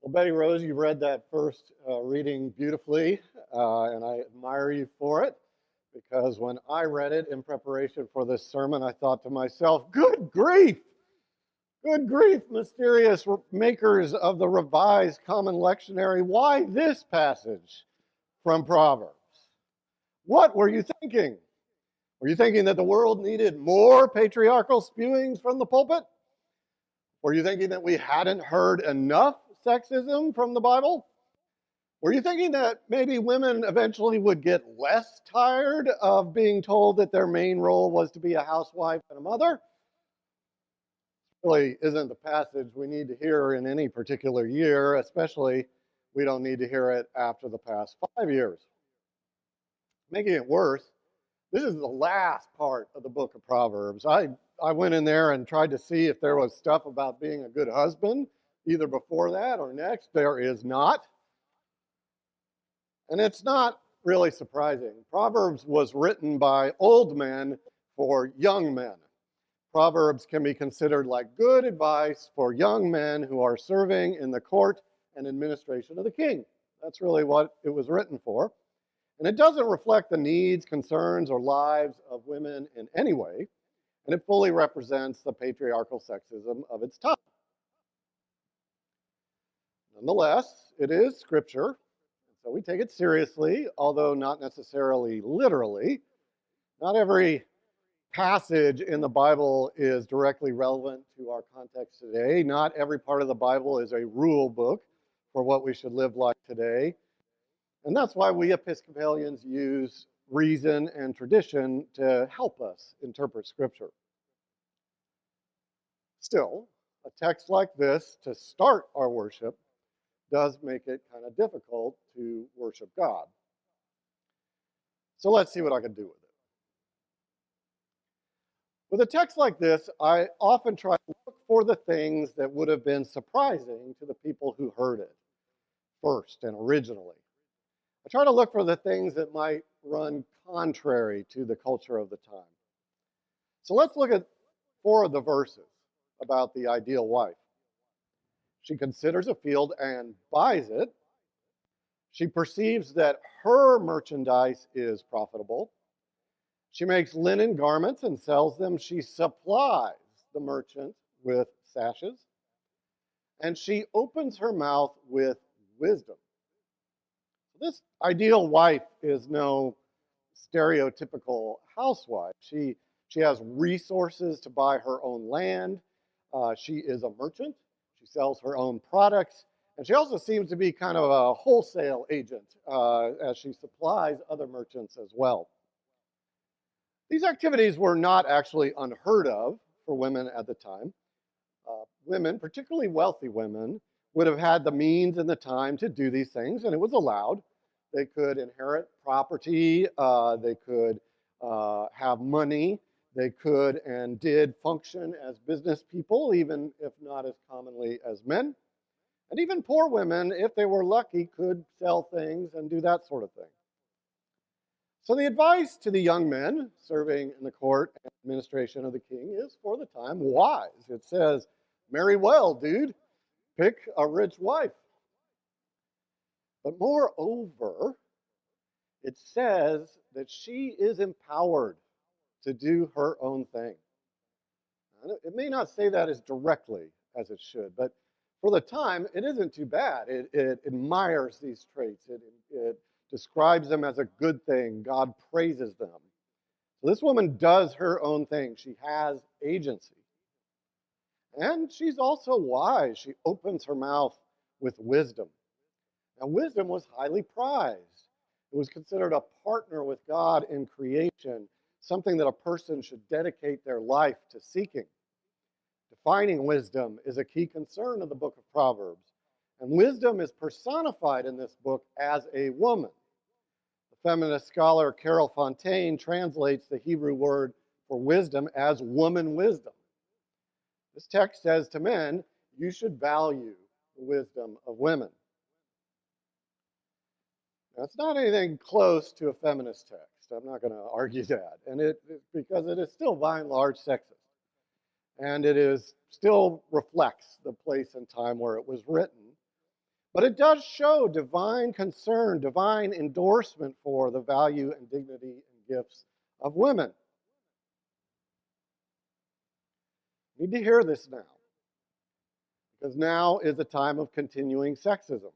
Well, Betty Rose, you read that first reading beautifully, and I admire you for it, because when I read it in preparation for this sermon, I thought to myself, good grief, mysterious makers of the Revised Common Lectionary, why this passage from Proverbs? What were you thinking? Were you thinking that the world needed more patriarchal spewings from the pulpit? Were you thinking that we hadn't heard enough sexism from the Bible? Were you thinking that maybe women eventually would get less tired of being told that their main role was to be a housewife and a mother? Really isn't the passage we need to hear in any particular year, especially we don't need to hear it after the past 5 years. Making it worse, this is the last part of the book of Proverbs. I went in there and tried to see if there was stuff about being a good husband, either before that or next. There is not. And it's not really surprising. Proverbs was written by old men for young men. Proverbs can be considered like good advice for young men who are serving in the court and administration of the king. That's really what it was written for. And it doesn't reflect the needs, concerns, or lives of women in any way, and it fully represents the patriarchal sexism of its time. Nonetheless, it is scripture, so we take it seriously, although not necessarily literally. Not every passage in the Bible is directly relevant to our context today. Not every part of the Bible is a rule book for what we should live like today. And that's why we Episcopalians use reason and tradition to help us interpret Scripture. Still, a text like this to start our worship does make it kind of difficult to worship God. So let's see what I can do with it. With a text like this, I often try to look for the things that would have been surprising to the people who heard it first and originally. I try to look for the things that might run contrary to the culture of the time. So let's look at 4 of the verses about the ideal wife. She considers a field and buys it. She perceives that her merchandise is profitable. She makes linen garments and sells them. She supplies the merchant with sashes. And she opens her mouth with wisdom. This ideal wife is no stereotypical housewife. She has resources to buy her own land. She is a merchant. She sells her own products. And she also seems to be kind of a wholesale agent as she supplies other merchants as well. These activities were not actually unheard of for women at the time. Women, particularly wealthy women, would have had the means and the time to do these things, and it was allowed. They could inherit property, they could have money, they could and did function as business people, even if not as commonly as men. And even poor women, if they were lucky, could sell things and do that sort of thing. So the advice to the young men serving in the court and administration of the king is, for the time, wise. It says, marry well, dude. Pick a rich wife. But moreover, it says that she is empowered to do her own thing. It may not say that as directly as it should, but for the time, it isn't too bad. It admires these traits. It describes them as a good thing. God praises them. So this woman does her own thing. She has agency. And she's also wise. She opens her mouth with wisdom. Now, wisdom was highly prized. It was considered a partner with God in creation, something that a person should dedicate their life to seeking. Defining wisdom is a key concern of the book of Proverbs. And wisdom is personified in this book as a woman. The feminist scholar Carol Fontaine translates the Hebrew word for wisdom as woman wisdom. This text says to men, you should value the wisdom of women. Now, it's not anything close to a feminist text. I'm not going to argue that. And because it is still by and large sexist. And it still reflects the place and time where it was written. But it does show divine concern, divine endorsement for the value and dignity and gifts of women. You need to hear this now, because now is a time of continuing sexism,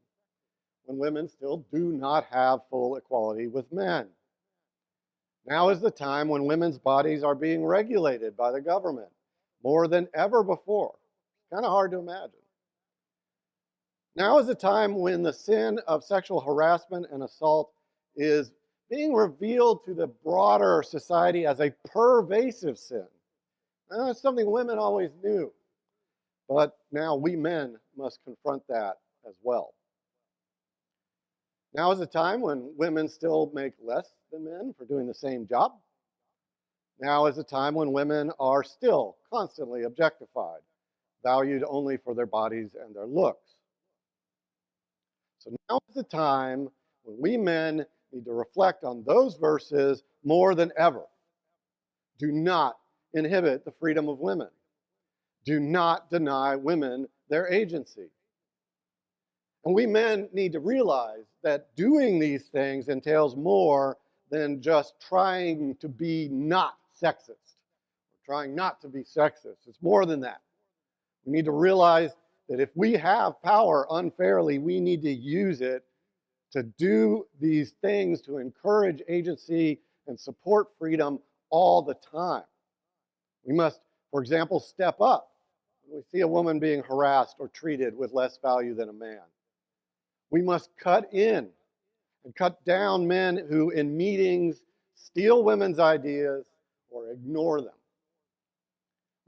when women still do not have full equality with men. Now is the time when women's bodies are being regulated by the government more than ever before. It's kind of hard to imagine. Now is the time when the sin of sexual harassment and assault is being revealed to the broader society as a pervasive sin. Now, that's something women always knew, but now we men must confront that as well. Now is a time when women still make less than men for doing the same job. Now is a time when women are still constantly objectified, valued only for their bodies and their looks. So now is the time when we men need to reflect on those verses more than ever. Do not inhibit the freedom of women. Do not deny women their agency. And we men need to realize that doing these things entails more than just trying to be not sexist, or trying not to be sexist. It's more than that. We need to realize that if we have power unfairly, we need to use it to do these things to encourage agency and support freedom all the time. We must, for example, step up when we see a woman being harassed or treated with less value than a man. We must cut in and cut down men who, in meetings, steal women's ideas or ignore them.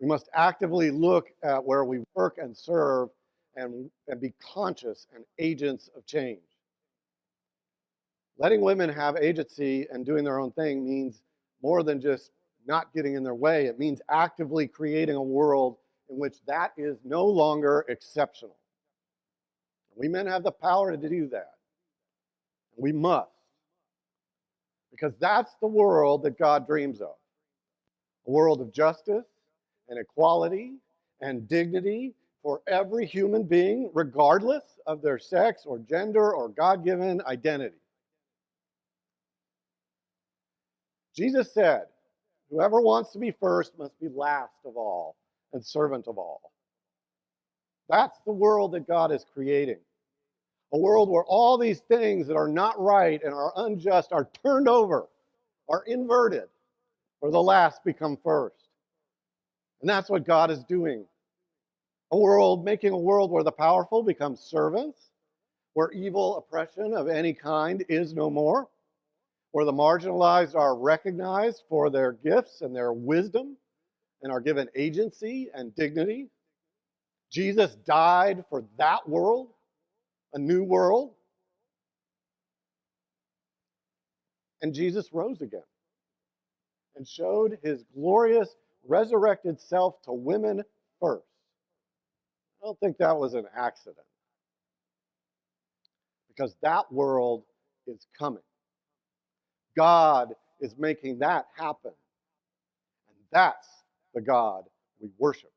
We must actively look at where we work and serve and be conscious and agents of change. Letting women have agency and doing their own thing means more than just not getting in their way. It means actively creating a world in which that is no longer exceptional. We men have the power to do that. We must. Because that's the world that God dreams of. A world of justice and equality and dignity for every human being, regardless of their sex or gender or God-given identity. Jesus said, whoever wants to be first must be last of all and servant of all. That's the world that God is creating. A world where all these things that are not right and are unjust are turned over, are inverted, where the last become first. And that's what God is doing. Making a world where the powerful become servants, where evil oppression of any kind is no more, where the marginalized are recognized for their gifts and their wisdom and are given agency and dignity. Jesus died for that world, a new world. And Jesus rose again and showed his glorious resurrected self to women first. I don't think that was an accident, because that world is coming. God is making that happen. And that's the God we worship.